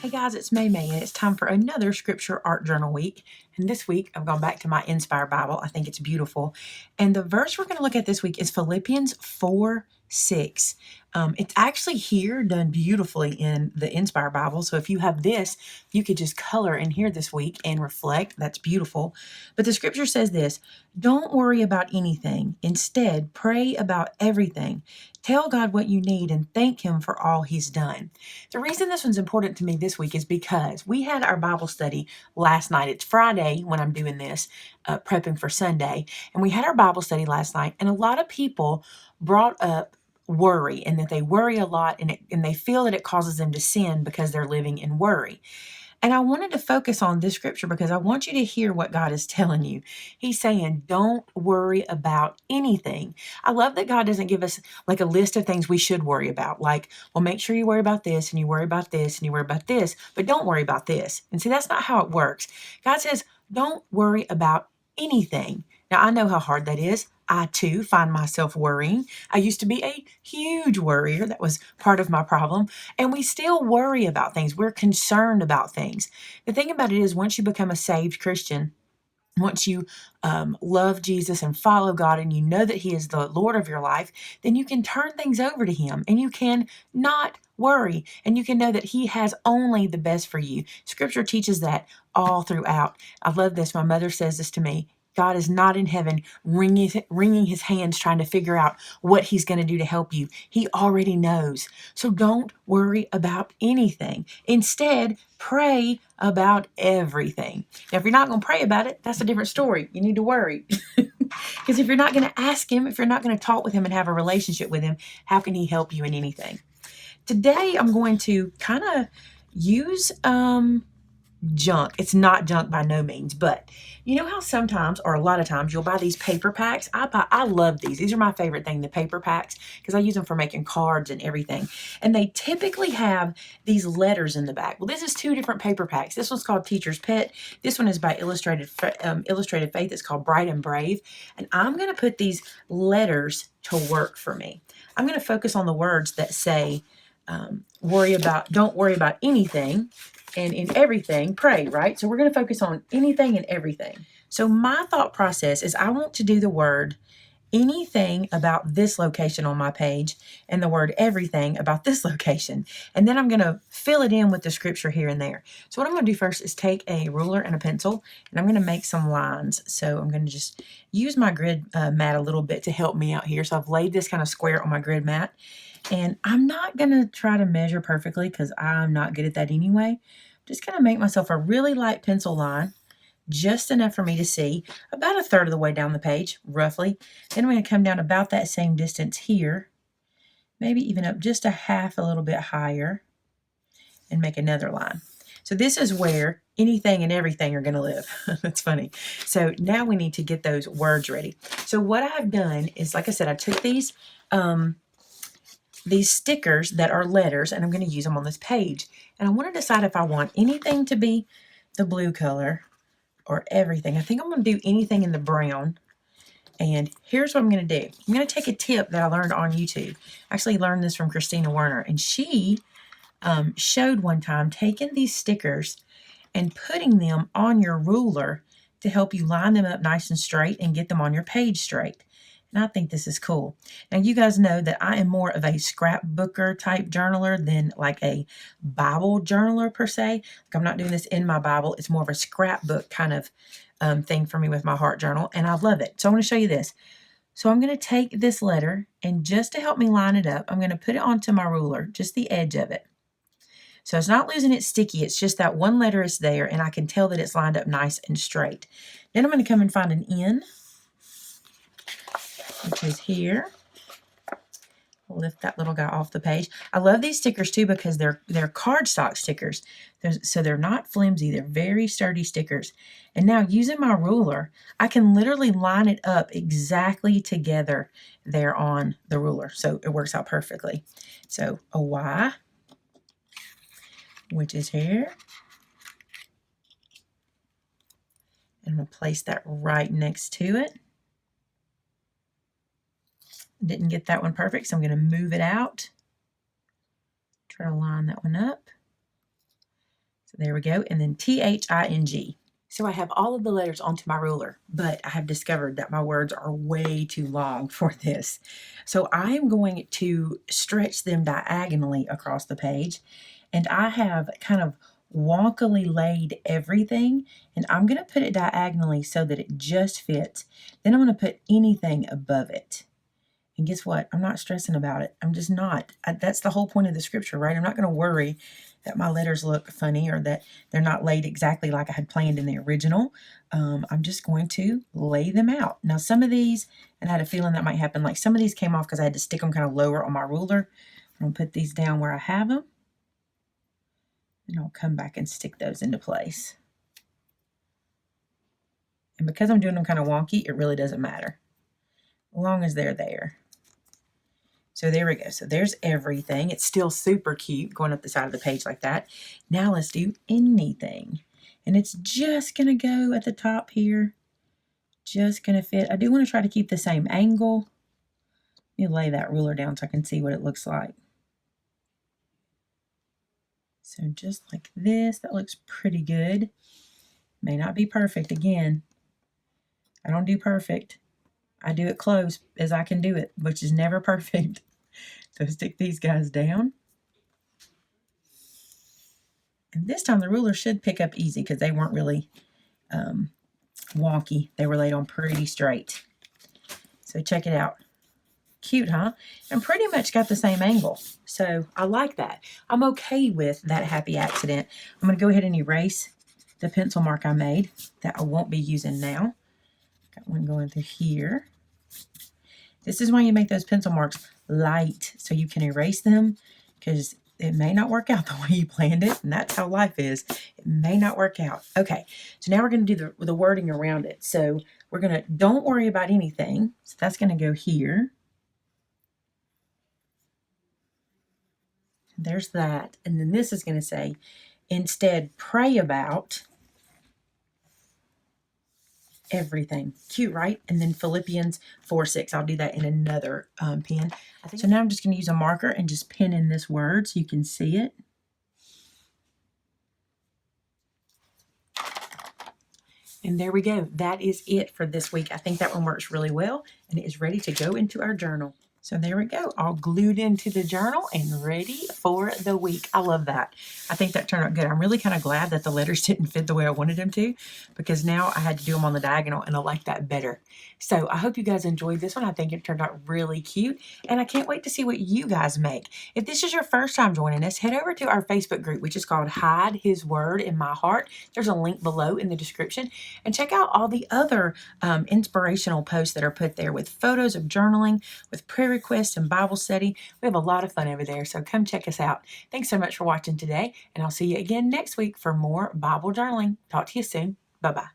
Hey guys, it's Maymay, and it's time for another Scripture Art Journal week. And this week, I've gone back to my Inspire Bible. I think it's beautiful. And the verse we're going to look at this week is Philippians 4:6. It's actually here done beautifully in the Inspire Bible. So if you have this, you could just color in here this week and reflect. That's beautiful. But the scripture says this: don't worry about anything. Instead, pray about everything. Tell God what you need and thank Him for all He's done. The reason this one's important to me this week is because we had our Bible study last night. It's Friday when I'm doing this, prepping for Sunday. And we had our Bible study last night, and a lot of people brought up worry and that they worry a lot and they feel that it causes them to sin because they're living in worry. And I wanted to focus on this scripture because I want you to hear what God is telling you. He's saying, don't worry about anything. I love that God doesn't give us like a list of things we should worry about. Like, well, make sure you worry about this and you worry about this and you worry about this, but don't worry about this. And see, that's not how it works. God says, don't worry about anything. Now, I know how hard that is. I too find myself worrying. I used to be a huge worrier. That was part of my problem. And we still worry about things. We're concerned about things. The thing about it is, once you become a saved Christian, once you love Jesus and follow God and you know that He is the Lord of your life, then you can turn things over to Him and you can not worry and you can know that He has only the best for you. Scripture teaches that all throughout. I love this. My mother says this to me. God is not in heaven wringing His hands trying to figure out what He's going to do to help you. He already knows. So don't worry about anything. Instead, pray about everything. Now, if you're not going to pray about it, that's a different story. You need to worry. Because if you're not going to ask Him, if you're not going to talk with Him and have a relationship with Him, how can He help you in anything? Today, I'm going to kind of use junk. It's not junk by no means, but you know how sometimes, or a lot of times, you'll buy these paper packs. I love these. These are my favorite thing, the paper packs, because I use them for making cards and everything. And they typically have these letters in the back. Well, this is two different paper packs. This one's called Teacher's Pet. This one is by Illustrated Faith. It's called Bright and Brave. And I'm going to put these letters to work for me. I'm going to focus on the words that say, don't worry about anything, and in everything, pray, right? So we're going to focus on anything and everything. So my thought process is I want to do the word anything about this location on my page and the word everything about this location. And then I'm going to fill it in with the scripture here and there. So what I'm going to do first is take a ruler and a pencil, and I'm going to make some lines. So I'm going to just use my grid mat a little bit to help me out here. So I've laid this kind of square on my grid mat. And I'm not going to try to measure perfectly because I'm not good at that anyway. Just going to make myself a really light pencil line, just enough for me to see, about a third of the way down the page, roughly. Then I'm going to come down about that same distance here, maybe even up just a little bit higher, and make another line. So this is where anything and everything are going to live. That's funny. So now we need to get those words ready. So what I've done is, like I said, I took these stickers that are letters, and I'm going to use them on this page. And I want to decide if I want anything to be the blue color or everything. I think I'm going to do anything in the brown. And here's what I'm going to do. I'm going to take a tip that I learned on YouTube. I actually learned this from Christina Werner, and she showed one time taking these stickers and putting them on your ruler to help you line them up nice and straight and get them on your page straight. And I think this is cool. Now, you guys know that I am more of a scrapbooker type journaler than like a Bible journaler per se. Like, I'm not doing this in my Bible. It's more of a scrapbook kind of thing for me with my heart journal, and I love it. So I'm going to show you this. So I'm going to take this letter, and just to help me line it up, I'm going to put it onto my ruler, just the edge of it. So it's not losing its sticky. It's just that one letter is there, and I can tell that it's lined up nice and straight. Then I'm going to come and find an N, which is here. We'll lift that little guy off the page. I love these stickers too because they're cardstock stickers. So they're not flimsy. They're very sturdy stickers. And now, using my ruler, I can literally line it up exactly together there on the ruler. So it works out perfectly. So a Y, which is here. And we'll place that right next to it. Didn't get that one perfect, so I'm going to move it out. Try to line that one up. So there we go. And then THING. So I have all of the letters onto my ruler, but I have discovered that my words are way too long for this. So I'm going to stretch them diagonally across the page. And I have kind of wonkily laid everything, and I'm going to put it diagonally so that it just fits. Then I'm going to put anything above it. And guess what? I'm not stressing about it. I'm just not. That's the whole point of the scripture, right? I'm not going to worry that my letters look funny or that they're not laid exactly like I had planned in the original. I'm just going to lay them out. Now, some of these, and I had a feeling that might happen, like some of these came off because I had to stick them kind of lower on my ruler. I'm going to put these down where I have them. And I'll come back and stick those into place. And because I'm doing them kind of wonky, it really doesn't matter, as long as they're there. So there we go. So there's everything. It's still super cute going up the side of the page like that. Now let's do anything. And it's just going to go at the top here. Just going to fit. I do want to try to keep the same angle. Let me lay that ruler down so I can see what it looks like. So just like this, that looks pretty good. May not be perfect. Again, I don't do perfect. I do it close as I can do it, which is never perfect. So stick these guys down. And this time the ruler should pick up easy because they weren't really wonky. They were laid on pretty straight. So check it out. Cute, huh? And pretty much got the same angle. So I like that. I'm okay with that happy accident. I'm going to go ahead and erase the pencil mark I made that I won't be using now. Got one going through here. This is why you make those pencil marks light so you can erase them, because it may not work out the way you planned it, and that's how life is. It may not work out. Okay, so now we're going to do the wording around it. So we're going to, don't worry about anything. So that's going to go here. There's that. And then this is going to say, instead, pray about everything. Cute, right? And then Philippians 4:6. I'll do that in another pen. So now I'm just going to use a marker and just pen in this word so you can see it. And there we go. That is it for this week. I think that one works really well, and it is ready to go into our journal. So there we go, all glued into the journal and ready for the week. I love that. I think that turned out good. I'm really kind of glad that the letters didn't fit the way I wanted them to, because now I had to do them on the diagonal, and I like that better. So I hope you guys enjoyed this one. I think it turned out really cute, and I can't wait to see what you guys make. If this is your first time joining us, head over to our Facebook group, which is called Hide His Word in My Heart. There's a link below in the description, and check out all the other inspirational posts that are put there with photos of journaling, with prayer requests and Bible study. We have a lot of fun over there, so come check us out. Thanks so much for watching today, and I'll see you again next week for more Bible journaling. Talk to you soon. Bye-bye.